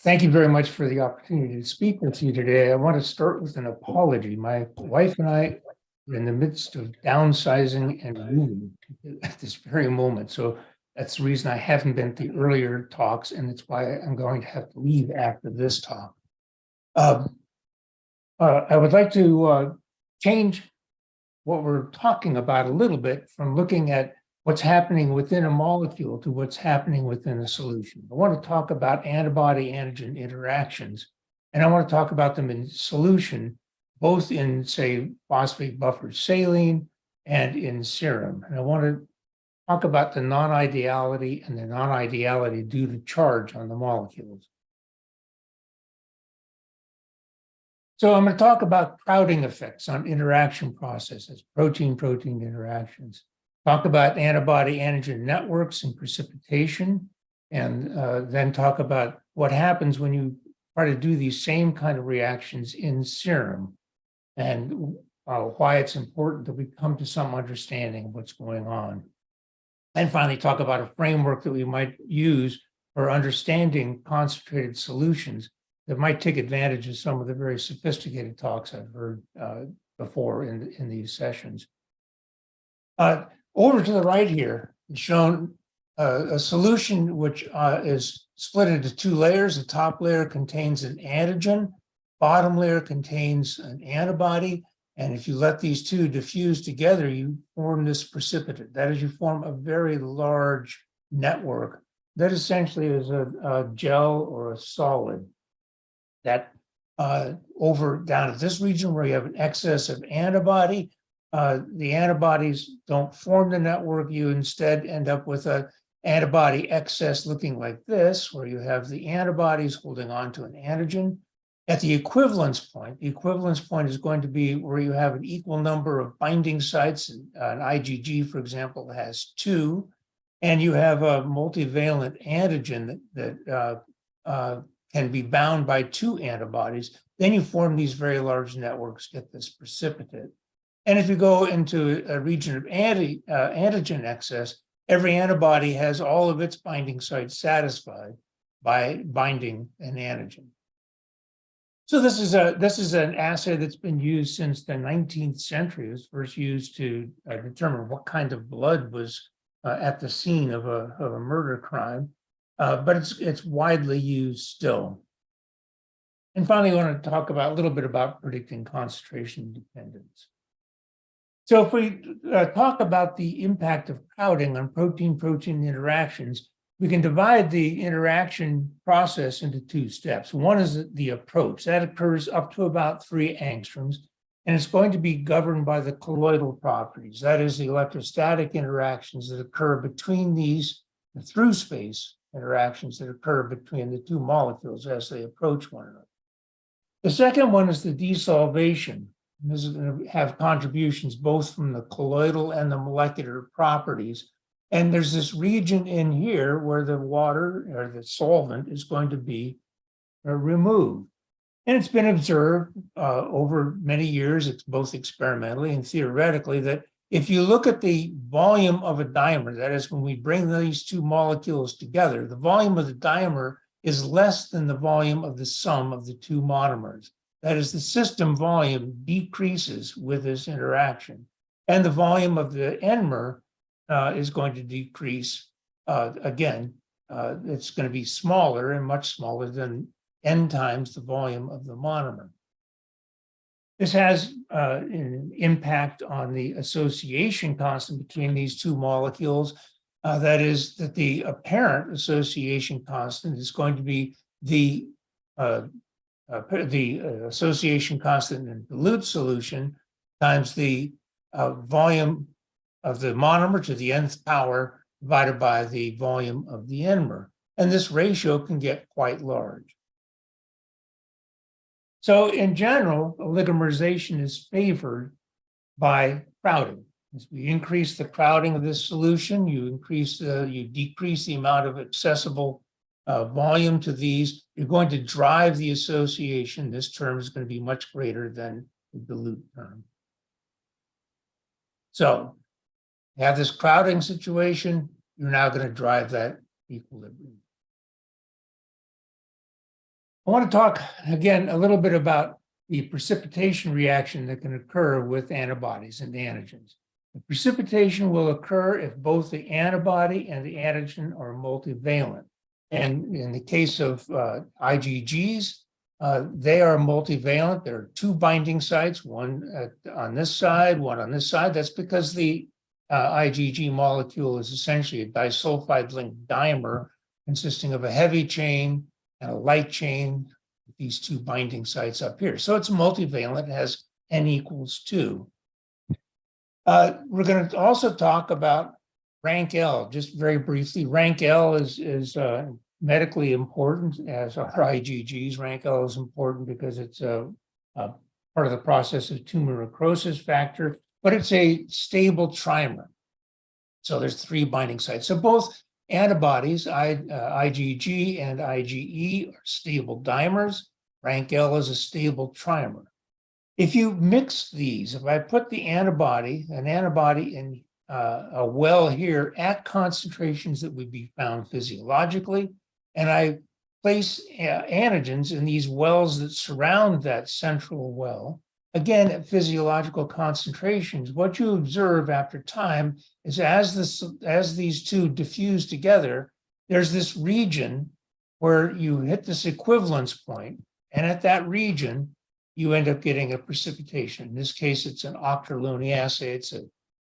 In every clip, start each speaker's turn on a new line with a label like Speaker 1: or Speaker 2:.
Speaker 1: Thank you very much for the opportunity to speak with you today. I want to start with an apology. My wife and I are in the midst of downsizing and moving at this very moment. So that's the reason I haven't been at the earlier talks, and it's why I'm going to have to leave after this talk. I would like to change what we're talking about a little bit from looking at what's happening within a molecule to what's happening within a solution. I want to talk about antibody-antigen interactions, and I want to talk about them in solution, both in, say, phosphate buffered saline and in serum. And I want to talk about the non-ideality and the non-ideality due to charge on the molecules. So I'm going to talk about crowding effects on interaction processes, protein-protein interactions. Talk about antibody-antigen networks and precipitation, and then talk about what happens when you try to do these same kind of reactions in serum, and why it's important that we come to some understanding of what's going on. And finally, talk about a framework that we might use for understanding concentrated solutions that might take advantage of some of the very sophisticated talks I've heard before in these sessions. Over to the right here is shown a solution which is split into two layers. The top layer contains an antigen, bottom layer contains an antibody, and if you let these two diffuse together, you form this precipitate. That is, you form a very large network that essentially is a gel or a solid that over down at this region where you have an excess of antibody, the antibodies don't form the network. You instead end up with an antibody excess looking like this, where you have the antibodies holding on to an antigen. At the equivalence point is going to be where you have an equal number of binding sites. An IgG, for example, has 2, and you have a multivalent antigen that can be bound by 2 antibodies. Then you form these very large networks, get this precipitate. And if you go into a region of antigen excess, every antibody has all of its binding sites satisfied by binding an antigen. So this is an assay that's been used since the 19th century. It was first used to determine what kind of blood was at the scene of a murder crime, but it's widely used still. And finally, I want to talk about a little bit about predicting concentration dependence. So if we talk about the impact of crowding on protein-protein interactions, we can divide the interaction process into 2 steps. One is the approach. That occurs up to about 3 angstroms, and it's going to be governed by the colloidal properties. That is, the electrostatic interactions that occur between these, the through space interactions that occur between the 2 molecules as they approach one another. The second one is the desolvation. And this is going to have contributions both from the colloidal and the molecular properties. And there's this region in here where the water or the solvent is going to be removed. And it's been observed over many years, it's both experimentally and theoretically, that if you look at the volume of a dimer, that is, when we bring these 2 molecules together, the volume of the dimer is less than the volume of the sum of the 2 monomers. That is, the system volume decreases with this interaction. And the volume of the enmer is going to decrease. Again, it's going to be smaller and much smaller than n times the volume of the monomer. This has an impact on the association constant between these 2 molecules. That is, that the apparent association constant is going to be the association constant in dilute solution times the volume of the monomer to the nth power divided by the volume of the enmer. And this ratio can get quite large. So in general, oligomerization is favored by crowding. As we increase the crowding of this solution, you decrease the amount of accessible volume to these. You're going to drive the association. This term is going to be much greater than the dilute term. So you have this crowding situation, you're now going to drive that equilibrium. I want to talk again a little bit about the precipitation reaction that can occur with antibodies and antigens. The precipitation will occur if both the antibody and the antigen are multivalent. And in the case of IgGs, they are multivalent. There are two binding sites, one on this side, one on this side. That's because the IgG molecule is essentially a disulfide linked dimer consisting of a heavy chain and a light chain, these two binding sites up here. So it's multivalent, it has N equals 2. We're going to also talk about rank L, just very briefly. Rank L is medically important, as are IgGs. Rank L is important because it's a part of the process of tumor necrosis factor, but it's a stable trimer. So there's 3 binding sites. So both antibodies, IgG and IgE, are stable dimers. Rank L is a stable trimer. If you mix these, if I put an antibody in a well here at concentrations that would be found physiologically, and I place antigens in these wells that surround that central well, again, at physiological concentrations, what you observe after time is as these two diffuse together, there's this region where you hit this equivalence point, and at that region, you end up getting a precipitation. In this case, it's an Aucher-Looney assay. It's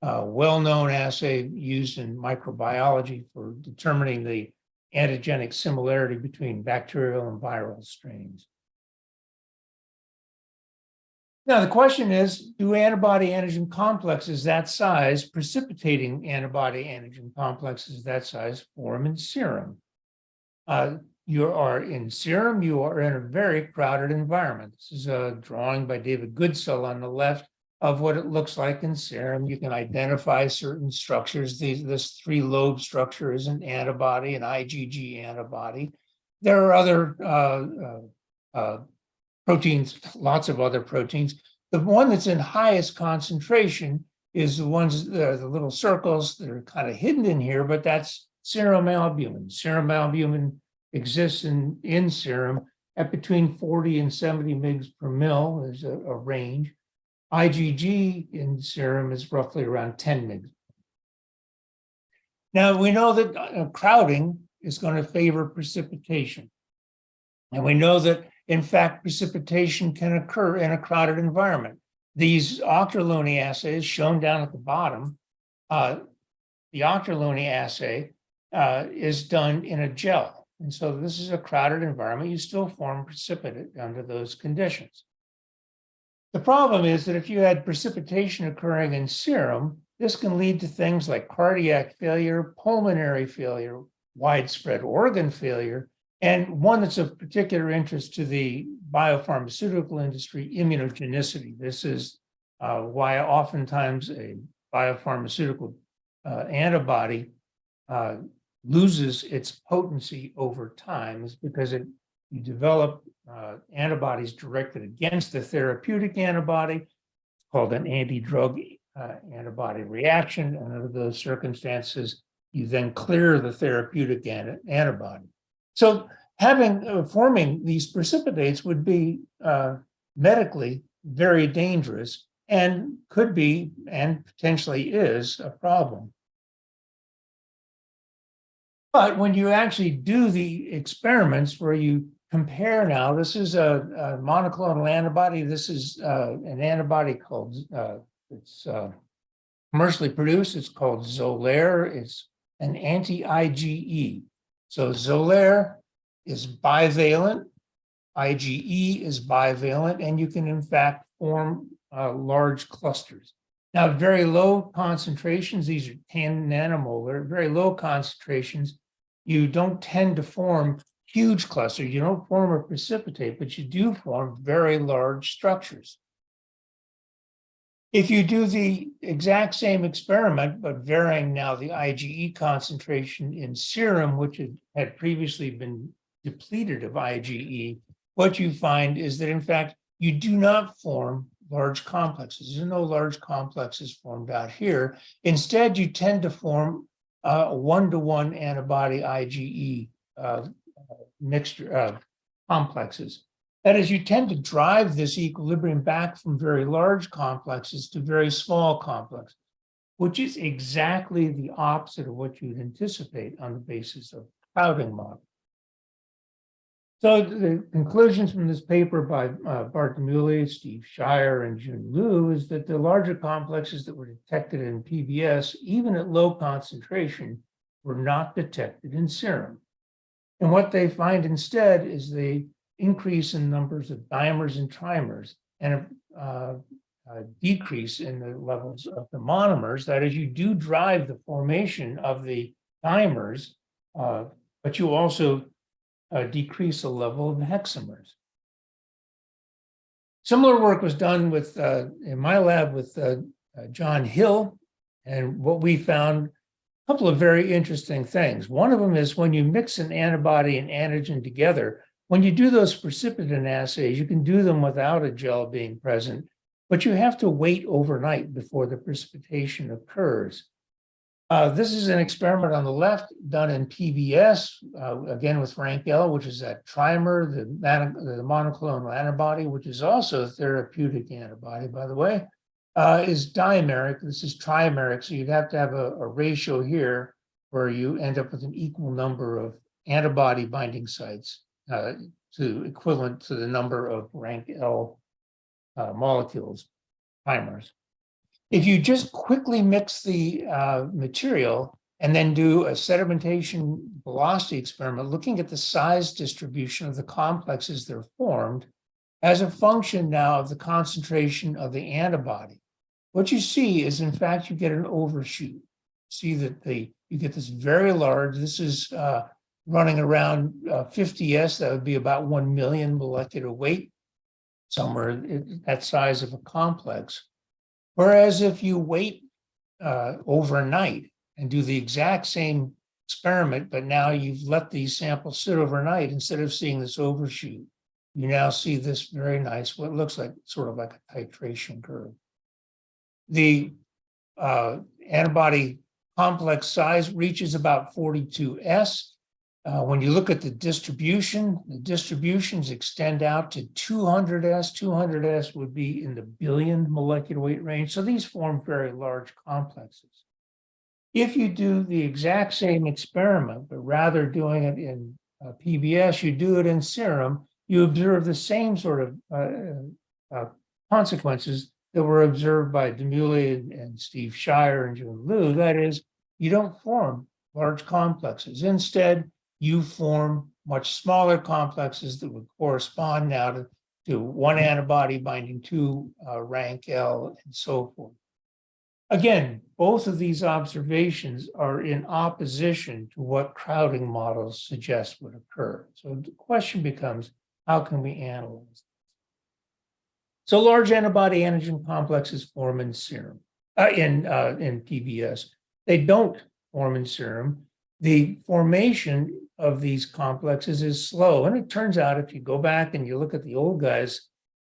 Speaker 1: a well-known assay used in microbiology for determining the antigenic similarity between bacterial and viral strains. Now, the question is, do antibody-antigen complexes that size, precipitating antibody-antigen complexes that size, form in serum? You are in serum, you are in a very crowded environment. This is a drawing by David Goodsell on the left of what it looks like in serum. You can identify certain structures. This 3-lobe structure is an antibody, an IgG antibody. There are other proteins, lots of other proteins. The one that's in highest concentration is the ones, the little circles that are kind of hidden in here, but that's serum albumin. Serum albumin exists in serum at between 40 and 70 mg per mil. There's a range. IgG in serum is roughly around 10 mg. Now, we know that crowding is going to favor precipitation. And we know that, in fact, precipitation can occur in a crowded environment. These Aucher-Looney assays shown down at the bottom, the Aucher-Looney assay is done in a gel. And so this is a crowded environment. You still form precipitate under those conditions. The problem is that if you had precipitation occurring in serum, this can lead to things like cardiac failure, pulmonary failure, widespread organ failure, and one that's of particular interest to the biopharmaceutical industry, immunogenicity. This is why oftentimes a biopharmaceutical antibody loses its potency over time, is because you develop antibodies directed against the therapeutic antibody. It's called an anti-drug antibody reaction. And under those circumstances, you then clear the therapeutic antibody. So forming these precipitates would be medically very dangerous and could be, and potentially is, a problem. But when you actually do the experiments where you compare now, this is a monoclonal antibody. This is an antibody called, it's commercially produced. It's called Zoler. It's an anti-IgE. So Zoler is bivalent, IgE is bivalent, and you can in fact form large clusters. Now, at very low concentrations, these are 10 nanomolar, very low concentrations, you don't tend to form huge clusters. You don't form a precipitate, but you do form very large structures. If you do the exact same experiment, but varying now the IgE concentration in serum, which had previously been depleted of IgE, what you find is that, in fact, you do not form large complexes. There's no large complexes formed out here. Instead, you tend to form a 1-to-1 antibody IgE mixture, complexes. That is, you tend to drive this equilibrium back from very large complexes to very small complexes, which is exactly the opposite of what you'd anticipate on the basis of crowding model. So the conclusions from this paper by Bart Demuley, Steve Shire, and Jun Liu is that the larger complexes that were detected in PBS, even at low concentration, were not detected in serum. And what they find instead is the increase in numbers of dimers and trimers and a decrease in the levels of the monomers. That is, you do drive the formation of the dimers, but you also decrease the level of hexamers. Similar work was done with in my lab with John Hill, and what we found a couple of very interesting things. One of them is when you mix an antibody and antigen together, when you do those precipitant assays, you can do them without a gel being present, but you have to wait overnight before the precipitation occurs. This is an experiment on the left done in PBS, again with rank L, which is that trimer, the monoclonal antibody, which is also a therapeutic antibody, by the way, is dimeric. This is trimeric, so you'd have to have a ratio here where you end up with an equal number of antibody binding sites to equivalent to the number of rank L molecules, trimers. If you just quickly mix the material and then do a sedimentation velocity experiment, looking at the size distribution of the complexes that are formed as a function now of the concentration of the antibody, what you see is, in fact, you get an overshoot. See that you get this very large, this is running around 50S, that would be about 1 million molecular weight, somewhere that size of a complex. Whereas if you wait overnight and do the exact same experiment, but now you've let these samples sit overnight, instead of seeing this overshoot, you now see this very nice, what looks like sort of like a titration curve. The antibody complex size reaches about 42S. When you look at the distributions extend out to 200S. 200S would be in the billion molecular weight range. So these form very large complexes. If you do the exact same experiment, but rather doing it in PBS, you do it in serum, you observe the same sort of consequences that were observed by Demuley and Steve Shire and Jun Liu. That is, you don't form large complexes. Instead, you form much smaller complexes that would correspond now to one antibody binding to rank L and so forth. Again, both of these observations are in opposition to what crowding models suggest would occur. So the question becomes, how can we analyze this? So large antibody antigen complexes form in serum, in PBS. They don't form in serum. The formation of these complexes is slow. And it turns out, if you go back and you look at the old guys,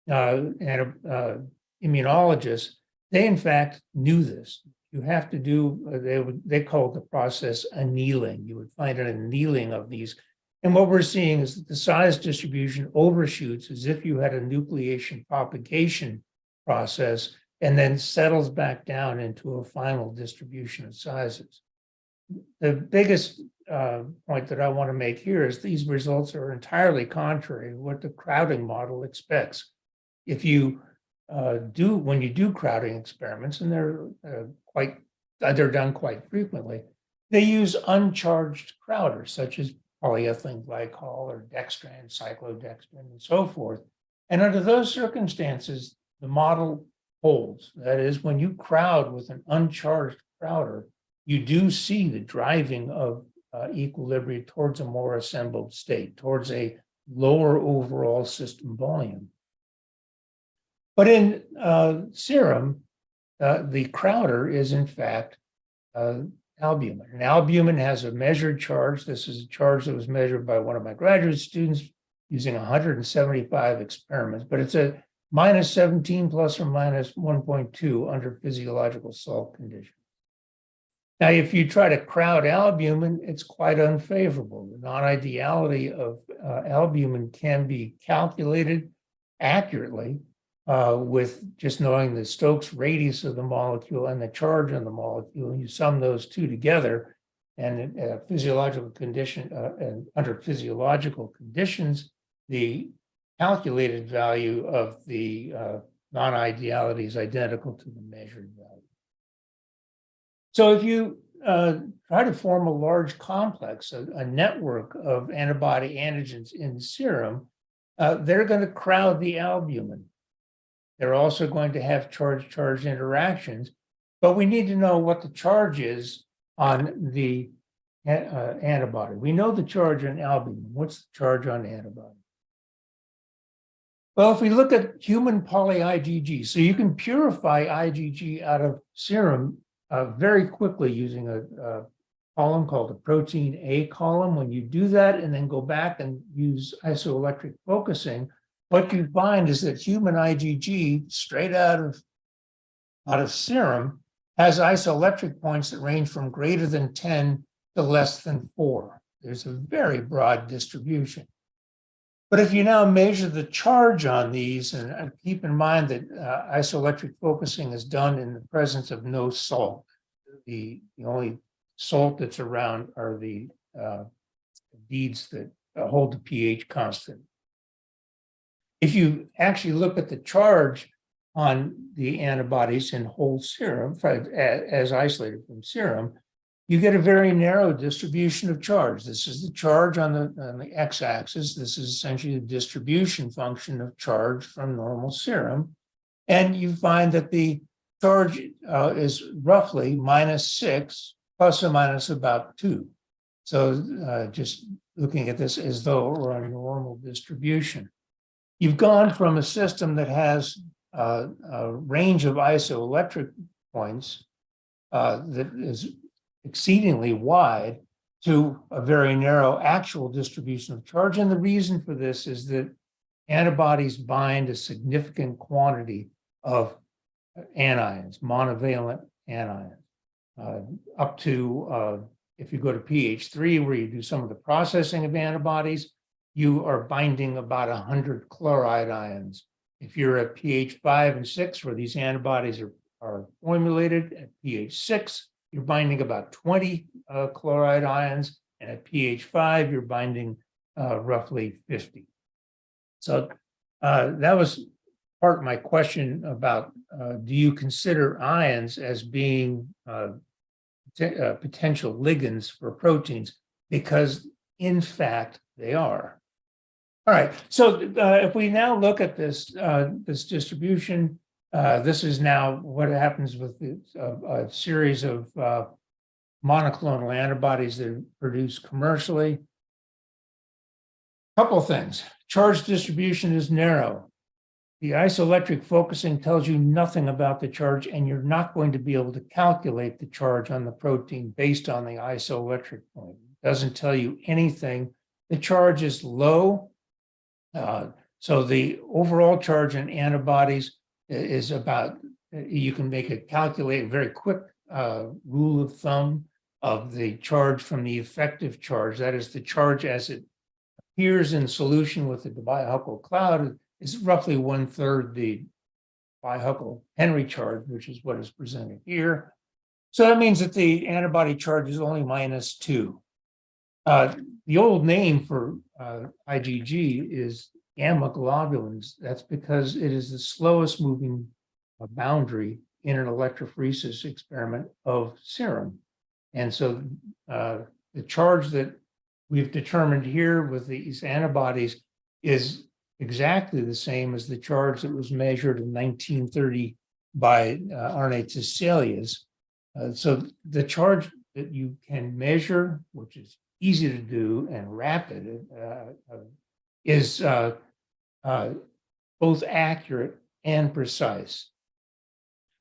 Speaker 1: immunologists, they in fact knew this. You have to do, they call the process annealing. You would find an annealing of these. And what we're seeing is that the size distribution overshoots as if you had a nucleation propagation process and then settles back down into a final distribution of sizes. The biggest point that I want to make here is these results are entirely contrary to what the crowding model expects. If you when you do crowding experiments, and they're done quite frequently, they use uncharged crowders such as polyethylene glycol or dextran, cyclodextrin, and so forth. And under those circumstances, the model holds. That is, when you crowd with an uncharged crowder, you do see the driving of equilibrium towards a more assembled state, towards a lower overall system volume. But in serum, the crowder is in fact albumin. And albumin has a measured charge. This is a charge that was measured by one of my graduate students using 175 experiments, but it's a -17 plus or minus 1.2 under physiological salt conditions. Now, if you try to crowd albumin, it's quite unfavorable. The non-ideality of albumin can be calculated accurately with just knowing the Stokes radius of the molecule and the charge on the molecule. And you sum those two together, and physiological condition and under physiological conditions, the calculated value of the non-ideality is identical to the measured value. So if you try to form a large complex, a network of antibody antigens in serum, they're going to crowd the albumin. They're also going to have charge-charge interactions, but we need to know what the charge is on the antibody. We know the charge on albumin. What's the charge on antibody? Well, if we look at human poly-IgG, so you can purify IgG out of serum very quickly using a column called a protein A column. When you do that and then go back and use isoelectric focusing, what you find is that human IgG straight out of serum has isoelectric points that range from greater than 10 to less than 4. There's a very broad distribution. But if you now measure the charge on these, and keep in mind that isoelectric focusing is done in the presence of no salt. The only salt that's around are the beads that hold the pH constant. If you actually look at the charge on the antibodies in whole serum, as isolated from serum, you get a very narrow distribution of charge. This is the charge on the x-axis. This is essentially the distribution function of charge from normal serum. And you find that the charge is roughly -6, plus or minus about 2. So just looking at this as though it were a normal distribution. You've gone from a system that has a range of isoelectric points that is exceedingly wide to a very narrow actual distribution of charge. And the reason for this is that antibodies bind a significant quantity of anions, monovalent anions, up to, if you go to pH 3, where you do some of the processing of antibodies, you are binding about 100 chloride ions. If you're at pH 5 and 6, where these antibodies are formulated, at pH 6, you're binding about 20 chloride ions, and at pH 5, you're binding roughly 50. So that was part of my question about, do you consider ions as being potential ligands for proteins? Because in fact, they are. All right, so if we now look at this, this distribution, this is now what happens with a series of monoclonal antibodies that are produced commercially. Couple of things. Charge distribution is narrow. The isoelectric focusing tells you nothing about the charge, and you're not going to be able to calculate the charge on the protein based on the isoelectric point. It doesn't tell you anything. The charge is low. So the overall charge in antibodies is about, you can make a very quick rule of thumb of the charge from the effective charge. That is the charge as it appears in solution with the dibiaxial cloud is roughly 1/3 the biaxial Henry charge, which is what is presented here. So that means that the antibody charge is only -2. The old name for IgG is gamma globulins. That's because it is the slowest moving boundary in an electrophoresis experiment of serum. And so the charge that we've determined here with these antibodies is exactly the same as the charge that was measured in 1930 by Arne Tiselius. So the charge that you can measure, which is easy to do and rapid, is both accurate and precise.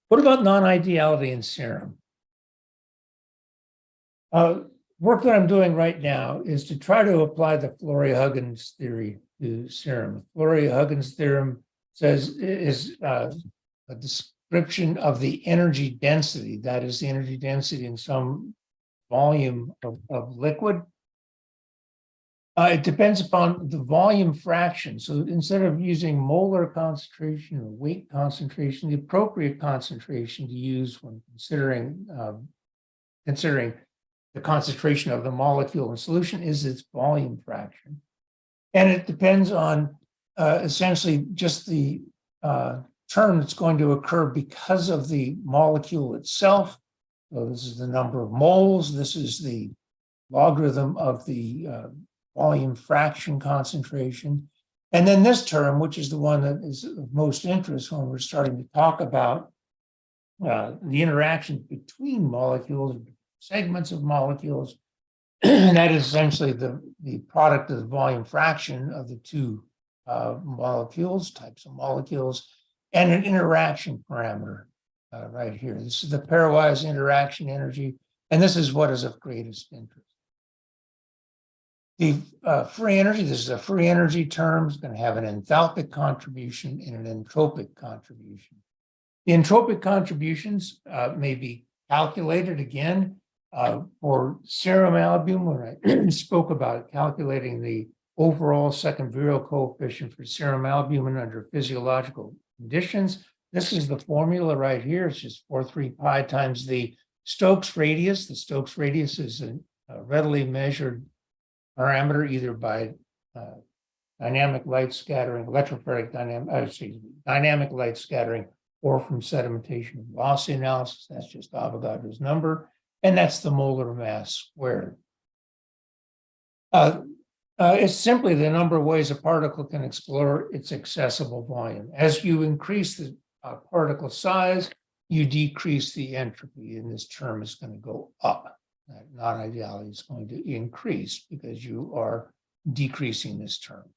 Speaker 1: What about non-ideality in serum? Work that I'm doing right now is to try to apply the Flory-Huggins theory to serum. Flory-Huggins theorem says is description of the energy density, that is the energy density in some volume of liquid. It depends upon the volume fraction. So instead of using molar concentration or weight concentration, the appropriate concentration to use when considering the concentration of the molecule in solution is its volume fraction. And it depends on essentially just the term that's going to occur because of the molecule itself. So this is the number of moles. This is the logarithm of the volume fraction concentration. And then this term, which is the one that is of most interest when we're starting to talk about the interactions between molecules, segments of molecules, and that is essentially the product of the volume fraction of the two molecules, types of molecules, and an interaction parameter right here. This is the pairwise interaction energy, and this is what is of greatest interest. The free energy, this is a free energy term, is going to have an enthalpic contribution and an entropic contribution. The entropic contributions may be calculated again for serum albumin, when I spoke about calculating the overall second virial coefficient for serum albumin under physiological conditions. This is the formula right here. It's just 4,3 pi times the Stokes radius. The Stokes radius is a readily measured parameter either by dynamic light scattering, electrophoretic dynamic light scattering, or from sedimentation and velocity analysis. That's just Avogadro's number, and that's the molar mass squared. It's simply the number of ways a particle can explore its accessible volume. As you increase the particle size, you decrease the entropy, and this term is going to go up. Non-ideality is going to increase because you are decreasing this term.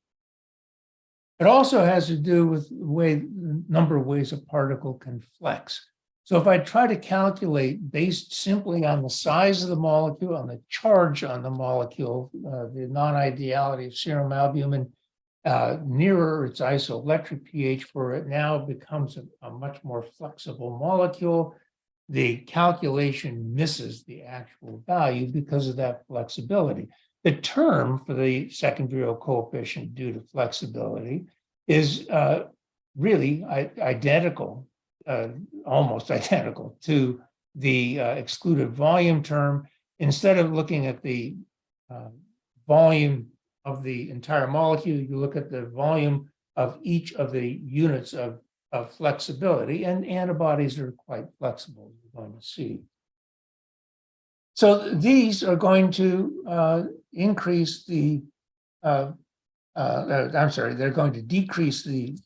Speaker 1: It also has to do with the number of ways a particle can flex. So if I try to calculate based simply on the size of the molecule, on the charge on the molecule, the non-ideality of serum albumin nearer its isoelectric pH, where it now becomes a much more flexible molecule, the calculation misses the actual value because of that flexibility. The term for the second virial coefficient due to flexibility is really identical, almost identical to the excluded volume term. Instead of looking at the volume of the entire molecule, you look at the volume of each of the units of flexibility, and antibodies are quite flexible, you're going to see. So these are going to increase the, they're going to decrease the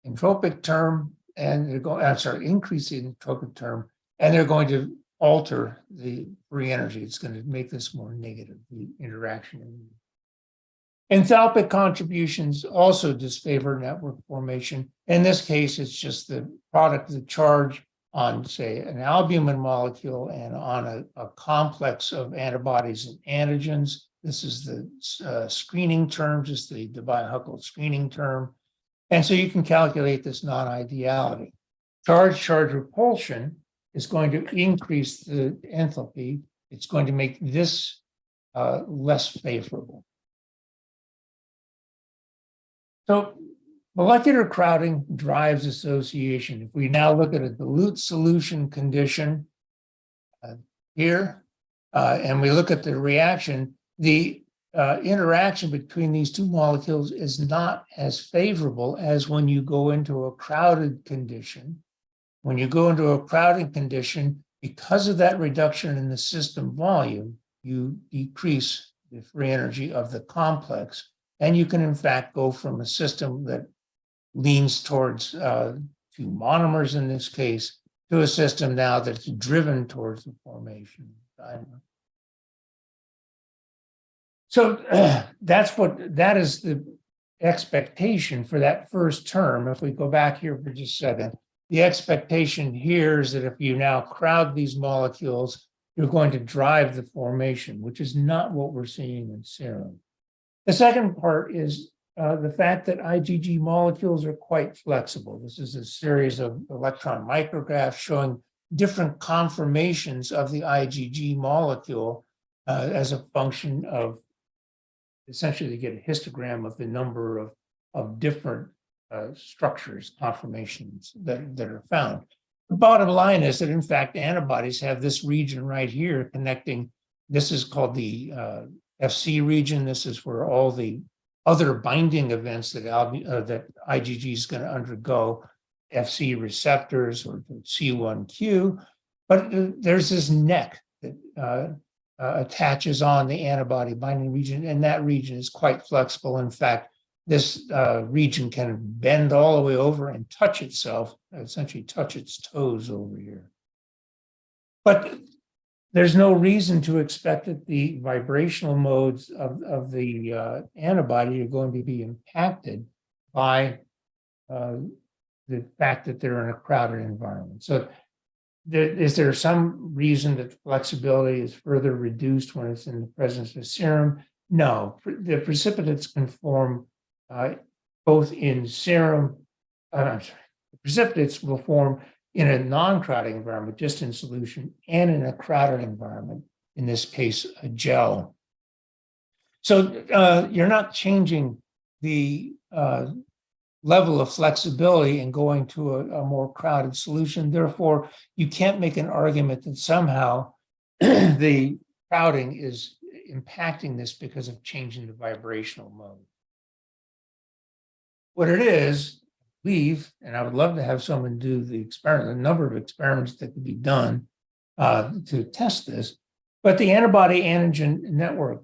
Speaker 1: entropic term, and they're going, increase the entropic term, and they're going to alter the free energy. It's going to make this more negative, the interaction. Enthalpic contributions also disfavor network formation. In this case, it's just the product of the charge on, say, an albumin molecule and on a complex of antibodies and antigens. This is the screening term, just the Debye-Huckel screening term. And so you can calculate this non-ideality. Charge-charge repulsion is going to increase the enthalpy. It's going to make this less favorable. So molecular crowding drives association. If we now look at a dilute solution condition here, and we look at the reaction, the interaction between these two molecules is not as favorable as when you go into a crowded condition. When you go into a crowded condition, because of that reduction in the system volume, you decrease the free energy of the complex. And you can, in fact, go from a system that leans towards two monomers in this case to a system now that's driven towards the formation of dimer. So that is the expectation for that first term. If we go back here for just a second, the expectation here is that if you now crowd these molecules, you're going to drive the formation, which is not what we're seeing in serum. The second part is the fact that IgG molecules are quite flexible. This is a series of electron micrographs showing different conformations of the IgG molecule as a function of, essentially to get a histogram of the number of different structures, conformations that are found. The bottom line is that, in fact, antibodies have this region right here connecting. This is called the FC region. This is where all the other binding events that IgG is going to undergo, FC receptors or C1q. But there's this neck that attaches on the antibody binding region, and that region is quite flexible. In fact, this region can bend all the way over and touch itself, essentially touch its toes over here. But there's no reason to expect that the vibrational modes of the antibody are going to be impacted by the fact that they're in a crowded environment. So is there some reason that flexibility is further reduced when it's in the presence of serum? No, the precipitates can form both in serum, I'm sorry, the precipitates will form in a non-crowding environment, just in solution, and in a crowded environment, in this case, a gel. So you're not changing the level of flexibility and going to a more crowded solution. Therefore, you can't make an argument that somehow the crowding is impacting this because of changing the vibrational mode. What it is, and I would love to have someone do the experiment, a number of experiments that could be done to test this, but the antibody antigen network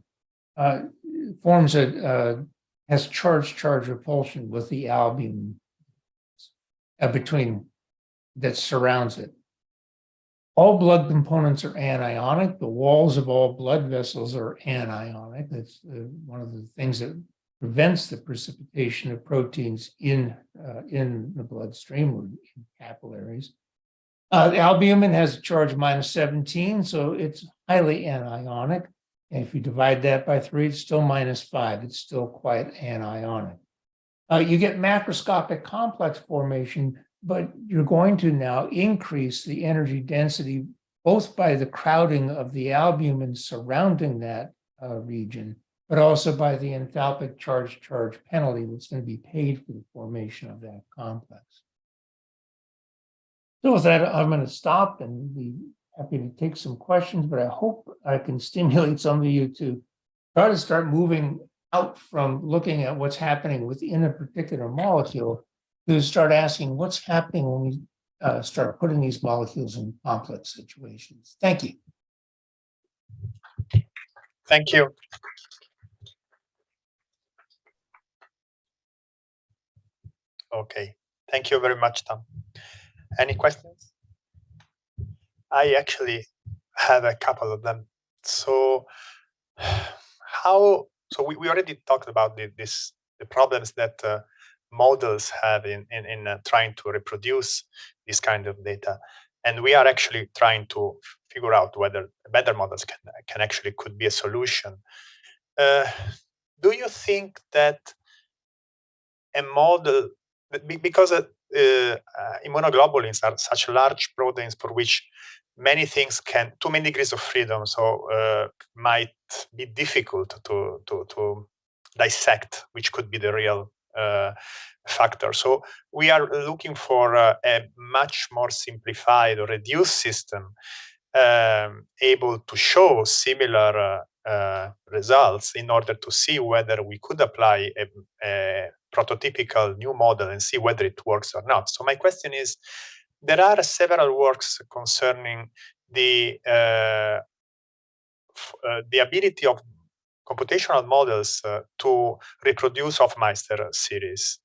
Speaker 1: forms has charge repulsion with the albumin between that surrounds it. All blood components are anionic. The walls of all blood vessels are anionic. That's one of the things that prevents the precipitation of proteins in the bloodstream or in capillaries. The albumin has a charge of -17, so it's highly anionic. And if you divide that by 3, it's still -5. It's still quite anionic. You get macroscopic complex formation, but you're going to now increase the energy density both by the crowding of the albumin surrounding that region, but also by the enthalpic charge penalty that's going to be paid for the formation of that complex. So with that, I'm going to stop and be happy to take some questions, but I hope I can stimulate some of you to try to start moving out from looking at what's happening within a particular molecule to start asking what's happening when we start putting these molecules in complex situations. Thank you.
Speaker 2: Thank you. Okay, thank you very much, Tom. Any questions? I actually have a couple of them. So we already talked about the problems that models have in trying to reproduce this kind of data. And we are actually trying to figure out whether better models could be a solution. Do you think that a model, because immunoglobulins are such large proteins for which many things too many degrees of freedom, so might be difficult to dissect, which could be the real factor. So we are looking for a much more simplified or reduced system able to show similar results in order to see whether we could apply a prototypical new model and see whether it works or not. So my question is, there are several works concerning the ability of computational models to reproduce Hofmeister series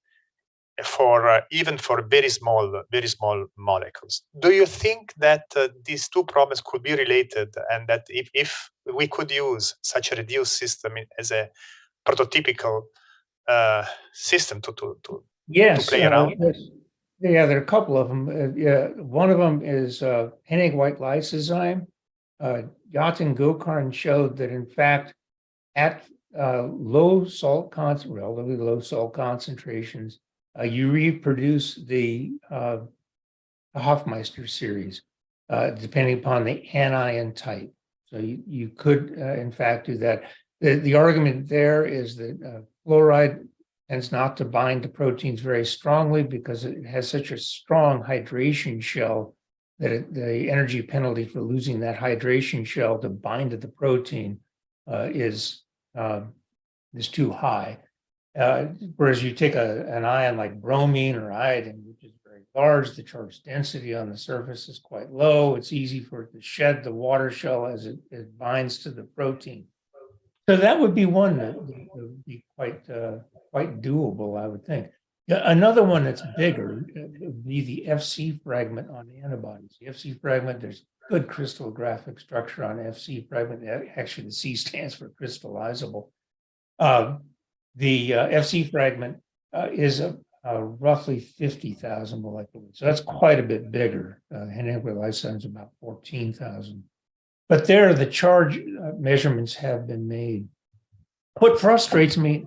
Speaker 2: for even for very small molecules. Do you think that these two problems could be related, and that if we could use such a reduced system as a prototypical system to play around?
Speaker 1: Yeah, there are a couple of them. One of them is Hennig white lysozyme. Yatin Gökhan showed that, in fact, at low salt relatively low salt concentrations, you reproduce the Hofmeister series, depending upon the anion type. So you could, in fact, do that. The argument there is that fluoride tends not to bind to proteins very strongly because it has such a strong hydration shell that the energy penalty for losing that hydration shell to bind to the protein is too high. Whereas you take an ion like bromine or iodine, which is very large, the charge density on the surface is quite low. It's easy for it to shed the water shell as it binds to the protein. So that would be one that would be quite doable, I would think. Another one that's bigger would be the FC fragment on antibodies. The FC fragment, there's good crystallographic structure on FC fragment. Actually, the C stands for crystallizable. The FC fragment is roughly 50,000 molecular. So that's quite a bit bigger. Henry lysosomes about 14,000. But there, the charge measurements have been made. What frustrates me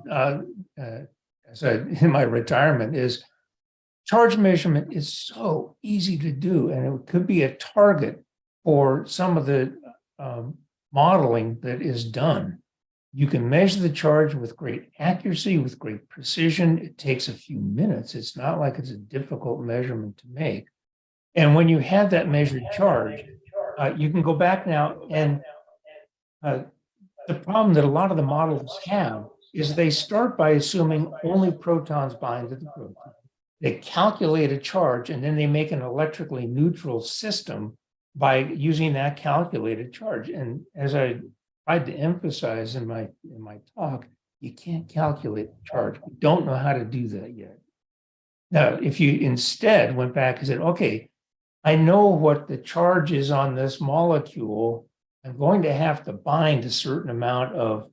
Speaker 1: in my retirement is charge measurement is so easy to do, and it could be a target for some of the modeling that is done. You can measure the charge with great accuracy, with great precision. It takes a few minutes. It's not like it's a difficult measurement to make. And when you have that measured charge, you can go back now, and the problem that a lot of the models have is they start by assuming only protons bind to the protein. They calculate a charge, and then they make an electrically neutral system by using that calculated charge. And as I tried to emphasize in my talk, you can't calculate the charge. We don't know how to do that yet. Now, if you instead went back and said, okay, I know what the charge is on this molecule. I'm going to have to bind a certain amount of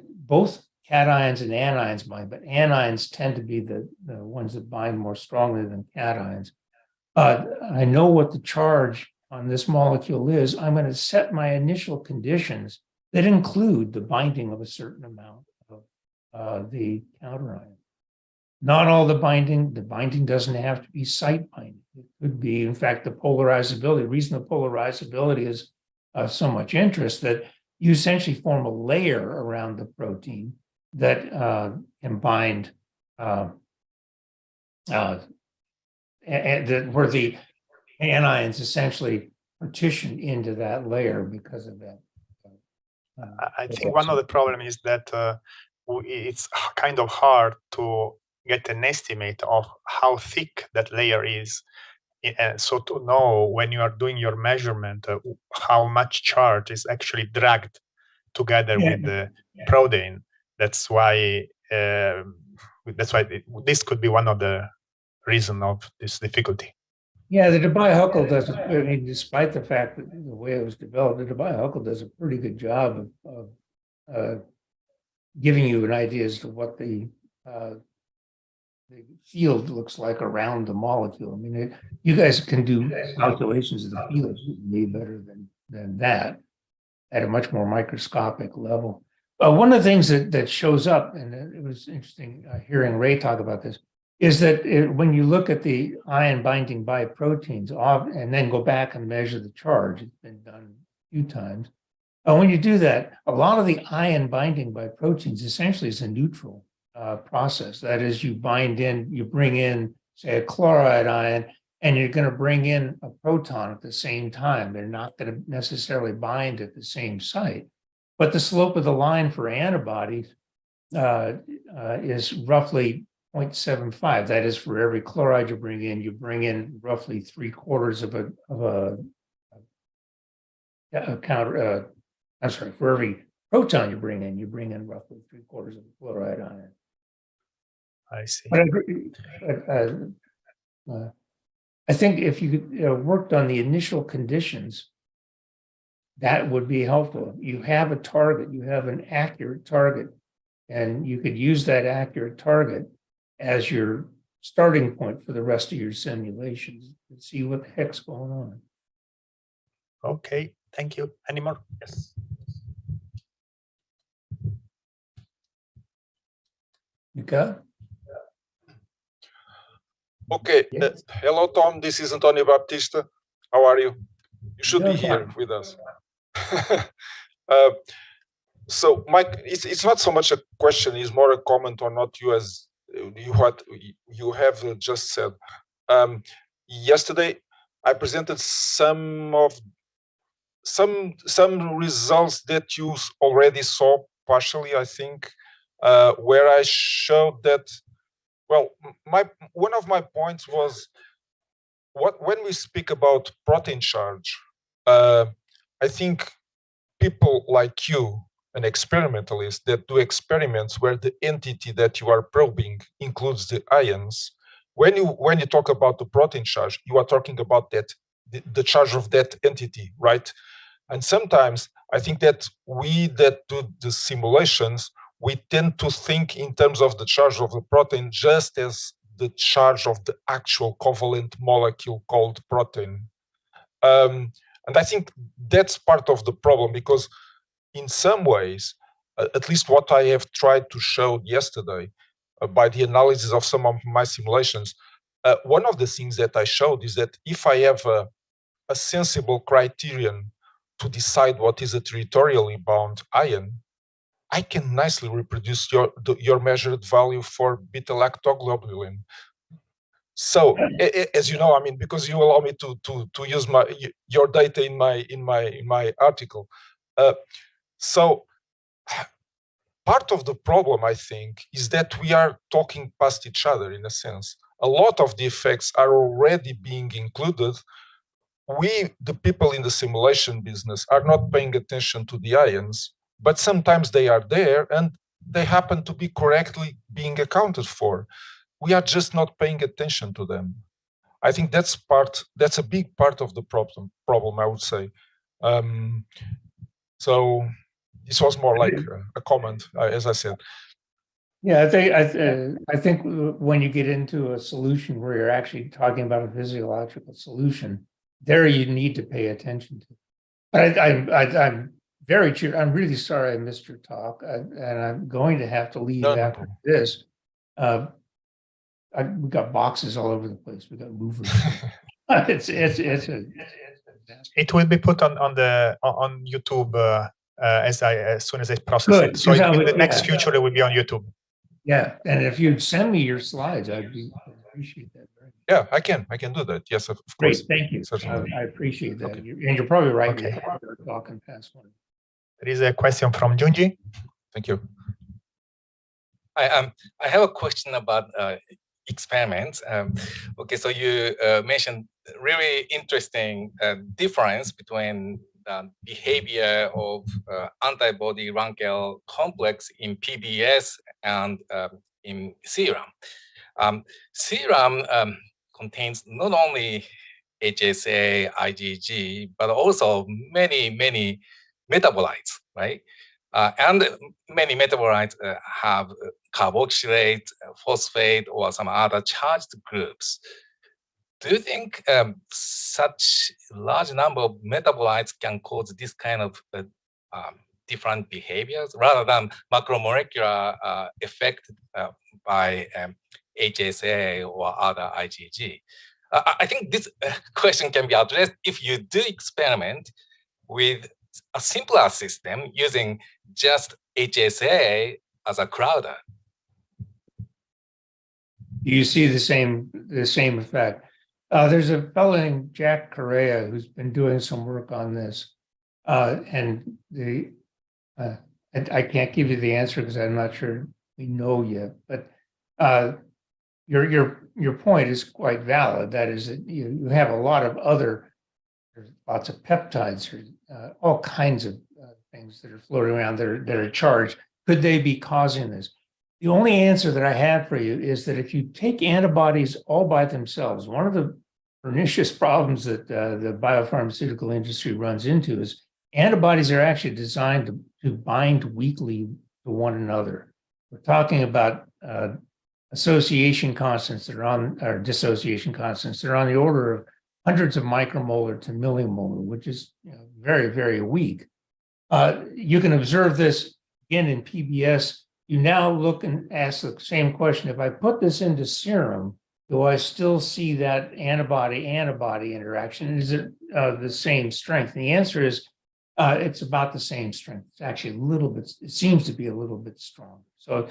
Speaker 1: both cations and anions bind, but anions tend to be the ones that bind more strongly than cations. I know what the charge on this molecule is. I'm going to set my initial conditions that include the binding of a certain amount of the counterion. Not all the binding doesn't have to be site binding. It could be, in fact, the polarizability. The reason the polarizability is of so much interest that you essentially form a layer around the protein that can bind, and where the anions essentially partition into that layer because of that.
Speaker 2: I think one of the problems is that it's kind of hard to get an estimate of how thick that layer is. And so to know when you are doing your measurement, how much charge is actually dragged together with the protein. That's why this could be one of the reasons of this difficulty.
Speaker 1: Yeah, the Debye-Huckel does, I mean, despite the fact that the way it was developed, the Debye-Huckel does a pretty good job of giving you an idea as to what the field looks like around the molecule. I mean, you guys can do calculations of the field way better than that at a much more microscopic level. One of the things that shows up, and it was interesting hearing Ray talk about this, is that when you look at the ion binding by proteins and then go back and measure the charge, it's been done a few times. When you do that, a lot of the ion binding by proteins essentially is a neutral process. That is, you bring in, say, a chloride ion, and you're going to bring in a proton at the same time. They're not going to necessarily bind at the same site. But the slope of the line for antibodies is roughly 0.75. That is, for every chloride you bring in roughly 3/4 of a counter. I'm sorry, for every proton you bring in roughly 3/4 of a chloride ion.
Speaker 2: I see.
Speaker 1: But I think if you worked on the initial conditions, that would be helpful. You have a target, you have an accurate target, and you could use that accurate target as your starting point for the rest of your simulations and see what the heck's going on.
Speaker 2: Okay, thank you. Any more? Yes.
Speaker 1: Mika?
Speaker 3: Okay.
Speaker 1: Yes.
Speaker 3: Hello, Tom. This is Antonio Baptista. How are you? You should be
Speaker 1: Doing
Speaker 3: here
Speaker 1: fine.
Speaker 3: with us. uh, so, Mike, it's not so much a question; it's more a comment on what you have just said. Yesterday, I presented some results that you already saw partially, I think, where I showed that. Well, one of my points was when we speak about protein charge, I think people like you, an experimentalist that do experiments where the entity that you are probing includes the ions. When you talk about the protein charge, you are talking about that the charge of that entity, right? And sometimes I think that we that do the simulations, we tend to think in terms of the charge of the protein just as the charge of the actual covalent molecule called protein. And I think that's part of the problem, because in some ways, at least what I have tried to show yesterday by the analysis of some of my simulations, one of the things that I showed is that if I have a sensible criterion to decide what is a territorially bound ion, I can nicely reproduce your measured value for beta-lactoglobulin. So, as you know, I mean, because you allow me to use your data in my article. So, part of the problem, I think, is that we are talking past each other in a sense. A lot of the effects are already being included. We, the people in the simulation business, are not paying attention to the ions, but sometimes they are there and they happen to be correctly being accounted for. We are just not paying attention to them. I think that's a big part of the problem, I would say. So this was more like a comment, as I said.
Speaker 1: Yeah, I think when you get into a solution where you're actually talking about a physiological solution, there you need to pay attention to. But I'm very sure. I'm really sorry I missed your talk, and I'm going to have to leave after this. We got boxes all over the place. We got movers.
Speaker 2: It will be put on YouTube as soon as I process it. So in the next future, it will be on YouTube.
Speaker 1: Yeah, and if you'd send me your slides, I'd appreciate that.
Speaker 3: Yeah, I can do that. Yes, of course.
Speaker 1: Great, thank you.
Speaker 3: Certainly.
Speaker 1: I appreciate that.
Speaker 3: Okay.
Speaker 1: And you're probably right.
Speaker 2: Okay.
Speaker 1: You're talking past one.
Speaker 2: There is a question from Junji.
Speaker 3: Thank you.
Speaker 4: I have a question about experiments. Okay, so you mentioned really interesting difference between the behavior of antibody Rankel complex in PBS and in serum. Serum contains not only HSA, IgG, but also many metabolites, right? And many metabolites have carboxylate, phosphate, or some other charged groups. Do you think such large number of metabolites can cause this kind of different behaviors rather than macromolecular effect by HSA or other IgG? I think this question can be addressed if you do experiment with a simpler system using just HSA as a crowder.
Speaker 1: You see the same effect. There's a fellow named Jack Correa who's been doing some work on this, and I can't give you the answer because I'm not sure we know yet. But your point is quite valid. That is that you have a lot of there's lots of peptides, all kinds of things that are floating around that are charged. Could they be causing this? The only answer that I have for you is that if you take antibodies all by themselves, one of the pernicious problems that the biopharmaceutical industry runs into is antibodies are actually designed to bind weakly to one another. We're talking about association constants that are on, or dissociation constants that are on the order of hundreds of micromolar to millimolar, which is very, very weak. You can observe this again in PBS you now look and ask the same question. If I put this into serum, do I still see that antibody-antibody interaction? Is it the same strength? And the answer is it's about the same strength. It's actually a little bit, it seems to be a little bit stronger. So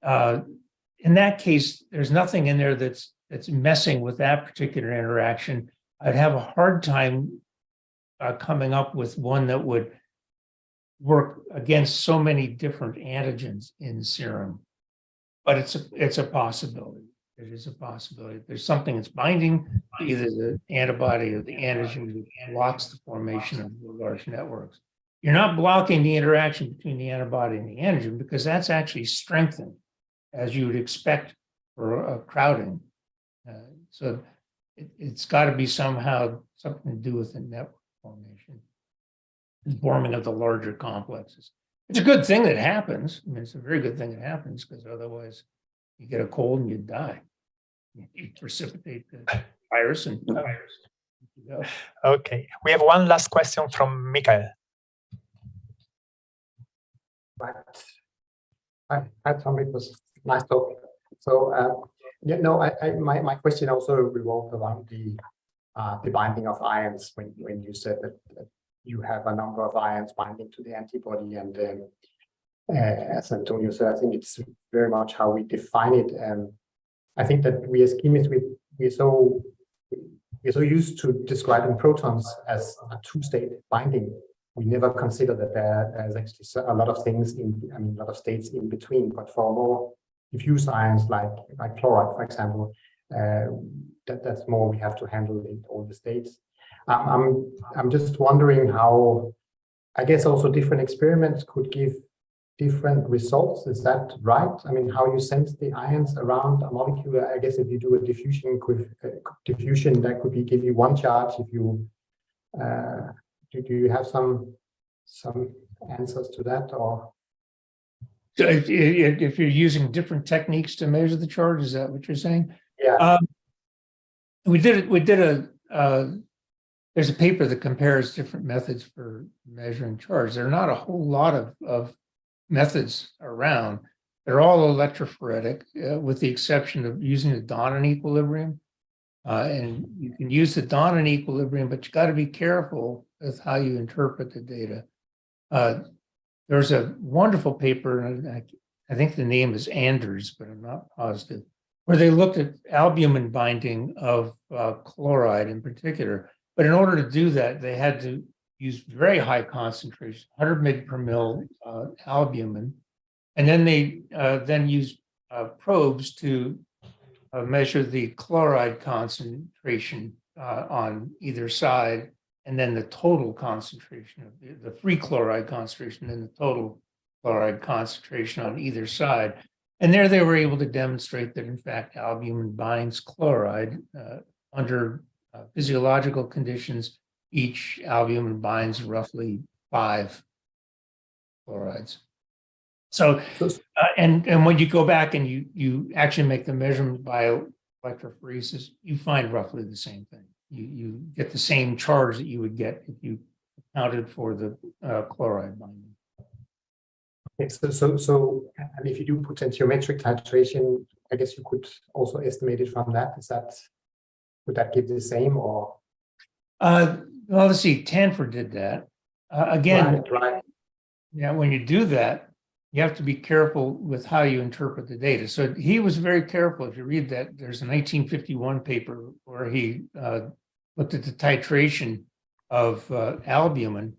Speaker 1: in that case, there's nothing in there that's messing with that particular interaction. I'd have a hard time coming up with one that would work against so many different antigens in serum. But it's a possibility. It is a possibility. There's something that's binding either the antibody or the antigen that blocks the formation of the large networks. You're not blocking the interaction between the antibody and the antigen because that's actually strengthened, as you would expect for a crowding. So it's got to be somehow something to do with the network formation, the forming of the larger complexes. It's a good thing that happens. I mean, it's a very good thing that happens because otherwise you get a cold and you die. You precipitate the virus and the virus.
Speaker 2: Okay, we have one last question from Mikael.
Speaker 5: Right. Hi, Tom. It was nice talk. So, my question also revolved around the binding of ions when you said that you have a number of ions binding to the antibody, and as Antonio said, I think it's very much how we define it. I think that we as chemists we're so used to describing protons as a two-state binding. We never consider that there's actually a lot of things a lot of states in between. But for more diffuse ions like chloride, for example, that's more we have to handle in all the states. I'm just wondering how, I guess also different experiments could give different results. Is that right? I mean, how you sense the ions around a molecule? I guess if you do a diffusion, that could give you one charge. If you do you have some answers to that, or?
Speaker 1: So if you're using different techniques to measure the charge, is that what you're saying?
Speaker 5: Yeah.
Speaker 1: There's a paper that compares different methods for measuring charge. There are not a whole lot of methods around. They're all electrophoretic, with the exception of using the Donin equilibrium. And you can use the Donin equilibrium, but you got to be careful with how you interpret the data. There's a wonderful paper, and I think the name is Anders, but I'm not positive, where they looked at albumin binding of chloride in particular. But in order to do that, they had to use very high concentration, 100 mg per mil albumin. And then they then used probes to measure the chloride concentration on either side, and then the total concentration of the free chloride concentration and the total chloride concentration on either side. And there they were able to demonstrate that, in fact, albumin binds chloride under physiological conditions. Each albumin binds roughly 5 chlorides. So, and when you go back and you actually make the measurement by electrophoresis, you find roughly the same thing. You get the same charge that you would get if you accounted for the chloride binding.
Speaker 5: Okay, so and if you do potentiometric titration, I guess you could also estimate it from that. Would that give the same, or?
Speaker 1: Well, let's see. Tanford did that. Again,
Speaker 5: right.
Speaker 1: Yeah, when you do that, you have to be careful with how you interpret the data. So he was very careful. If you read that, there's a 1951 paper where he looked at the titration of albumin,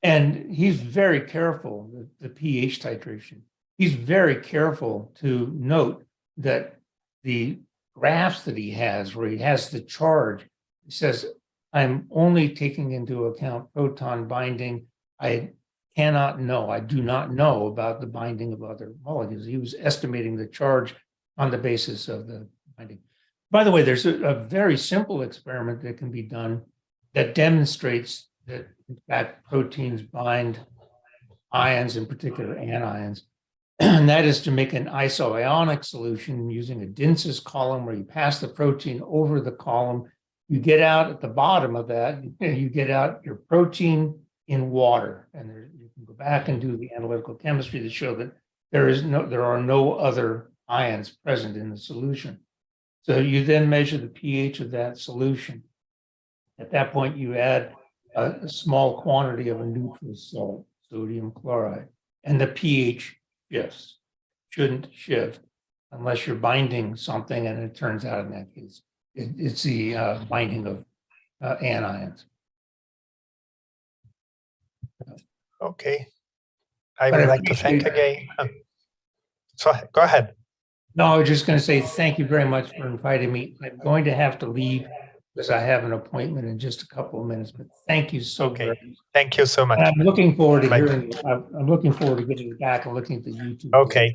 Speaker 1: and he's very careful, the pH titration. He's very careful to note that the graphs that he has, where he has the charge, he says, I'm only taking into account proton binding. I do not know about the binding of other molecules. He was estimating the charge on the basis of the binding. By the way, there's a very simple experiment that can be done that demonstrates that, in fact, proteins bind ions, in particular anions. And that is to make an isoionic solution using a Dinsis column where you pass the protein over the column. You get out at the bottom of that, you get out your protein in water. And you can go back and do the analytical chemistry to show that there are no other ions present in the solution. So you then measure the pH of that solution. At that point, you add a small quantity of a neutral salt, sodium chloride, and the pH shifts. Shouldn't shift unless you're binding something, and it turns out in that case, it's the binding of anions.
Speaker 2: Okay. I
Speaker 1: But
Speaker 2: would
Speaker 1: I
Speaker 2: like to thank
Speaker 1: appreciate-
Speaker 2: again. So go ahead.
Speaker 1: No, I was just going to say thank you very much for inviting me. I'm going to have to leave because I have an appointment in just a couple of minutes, but thank you so
Speaker 2: Okay.
Speaker 1: very much.
Speaker 2: Thank you so much.
Speaker 1: And I'm looking forward to
Speaker 2: Bye.
Speaker 1: hearing, I'm looking forward to getting back and looking at the YouTube.
Speaker 2: Okay.